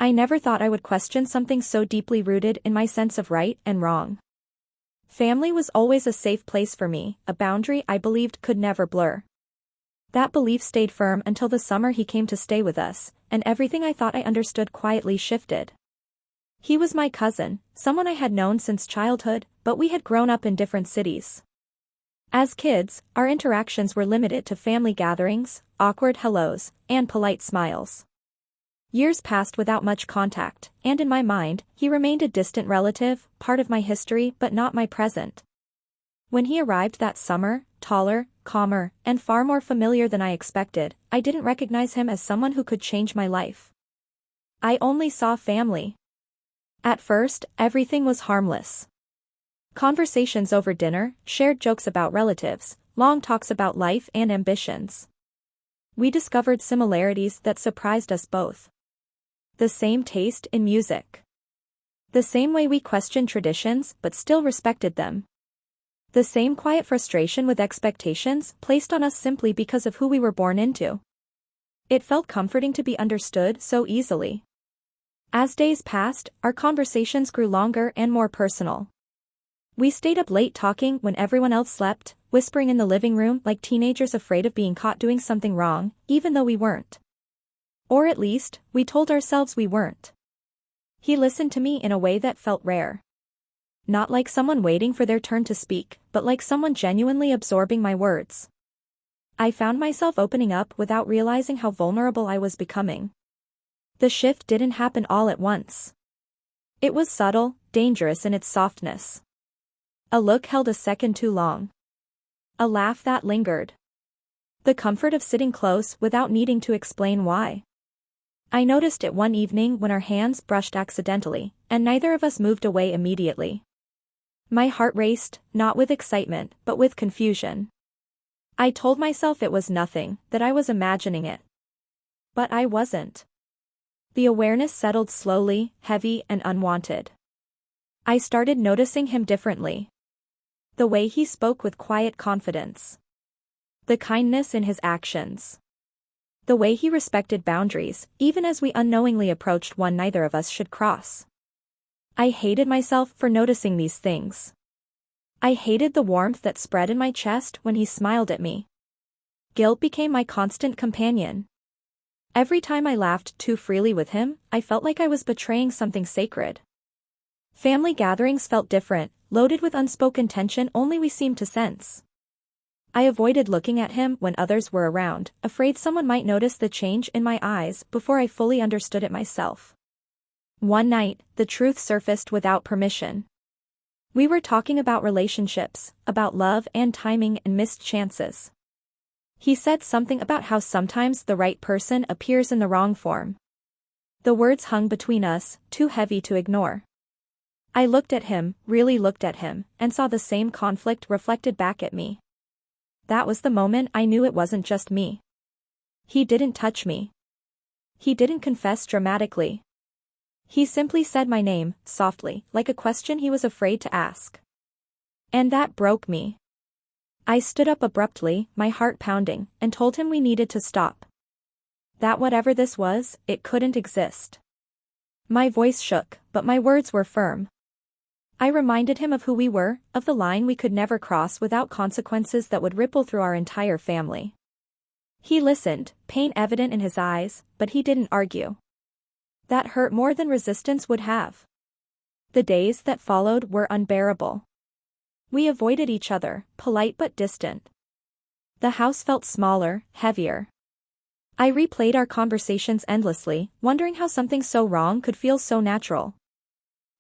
I never thought I would question something so deeply rooted in my sense of right and wrong. Family was always a safe place for me, a boundary I believed could never blur. That belief stayed firm until the summer he came to stay with us, and everything I thought I understood quietly shifted. He was my cousin, someone I had known since childhood, but we had grown up in different cities. As kids, our interactions were limited to family gatherings, awkward hellos, and polite smiles. Years passed without much contact, and in my mind, he remained a distant relative, part of my history but not my present. When he arrived that summer, taller, calmer, and far more familiar than I expected, I didn't recognize him as someone who could change my life. I only saw family. At first, everything was harmless. Conversations over dinner, shared jokes about relatives, long talks about life and ambitions. We discovered similarities that surprised us both. The same taste in music. The same way we questioned traditions but still respected them. The same quiet frustration with expectations placed on us simply because of who we were born into. It felt comforting to be understood so easily. As days passed, our conversations grew longer and more personal. We stayed up late talking when everyone else slept, whispering in the living room like teenagers afraid of being caught doing something wrong, even though we weren't. Or at least, we told ourselves we weren't. He listened to me in a way that felt rare. Not like someone waiting for their turn to speak, but like someone genuinely absorbing my words. I found myself opening up without realizing how vulnerable I was becoming. The shift didn't happen all at once. It was subtle, dangerous in its softness. A look held a second too long. A laugh that lingered. The comfort of sitting close without needing to explain why. I noticed it one evening when our hands brushed accidentally, and neither of us moved away immediately. My heart raced, not with excitement, but with confusion. I told myself it was nothing, that I was imagining it. But I wasn't. The awareness settled slowly, heavy and unwanted. I started noticing him differently. The way he spoke with quiet confidence. The kindness in his actions. The way he respected boundaries, even as we unknowingly approached one neither of us should cross. I hated myself for noticing these things. I hated the warmth that spread in my chest when he smiled at me. Guilt became my constant companion. Every time I laughed too freely with him, I felt like I was betraying something sacred. Family gatherings felt different, loaded with unspoken tension only we seemed to sense. I avoided looking at him when others were around, afraid someone might notice the change in my eyes before I fully understood it myself. One night, the truth surfaced without permission. We were talking about relationships, about love and timing and missed chances. He said something about how sometimes the right person appears in the wrong form. The words hung between us, too heavy to ignore. I looked at him, really looked at him, and saw the same conflict reflected back at me. That was the moment I knew it wasn't just me. He didn't touch me. He didn't confess dramatically. He simply said my name, softly, like a question he was afraid to ask. And that broke me. I stood up abruptly, my heart pounding, and told him we needed to stop. That whatever this was, it couldn't exist. My voice shook, but my words were firm. I reminded him of who we were, of the line we could never cross without consequences that would ripple through our entire family. He listened, pain evident in his eyes, but he didn't argue. That hurt more than resistance would have. The days that followed were unbearable. We avoided each other, polite but distant. The house felt smaller, heavier. I replayed our conversations endlessly, wondering how something so wrong could feel so natural.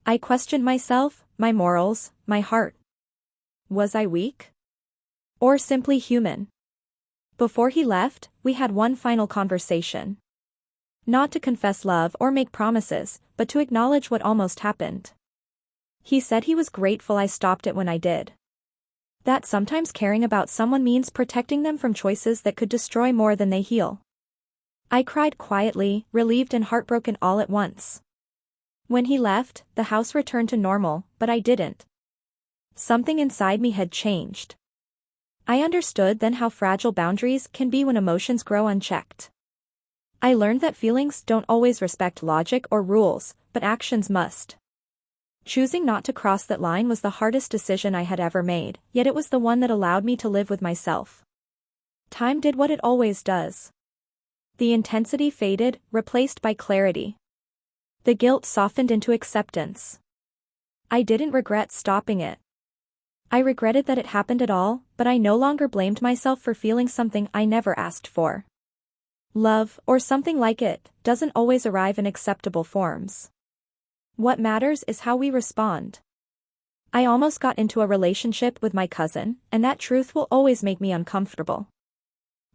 I questioned myself, my morals, my heart. Was I weak? Or simply human? Before he left, we had one final conversation. Not to confess love or make promises, but to acknowledge what almost happened. He said he was grateful I stopped it when I did. That sometimes caring about someone means protecting them from choices that could destroy more than they heal. I cried quietly, relieved and heartbroken all at once. When he left, the house returned to normal, but I didn't. Something inside me had changed. I understood then how fragile boundaries can be when emotions grow unchecked. I learned that feelings don't always respect logic or rules, but actions must. Choosing not to cross that line was the hardest decision I had ever made, yet it was the one that allowed me to live with myself. Time did what it always does. The intensity faded, replaced by clarity. The guilt softened into acceptance. I didn't regret stopping it. I regretted that it happened at all, but I no longer blamed myself for feeling something I never asked for. Love, or something like it, doesn't always arrive in acceptable forms. What matters is how we respond. I almost got into a relationship with my cousin, and that truth will always make me uncomfortable.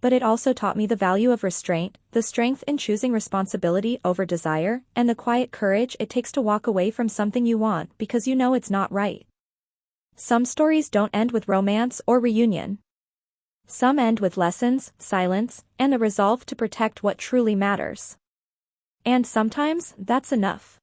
But it also taught me the value of restraint, the strength in choosing responsibility over desire, and the quiet courage it takes to walk away from something you want because you know it's not right. Some stories don't end with romance or reunion. Some end with lessons, silence, and the resolve to protect what truly matters. And sometimes, that's enough.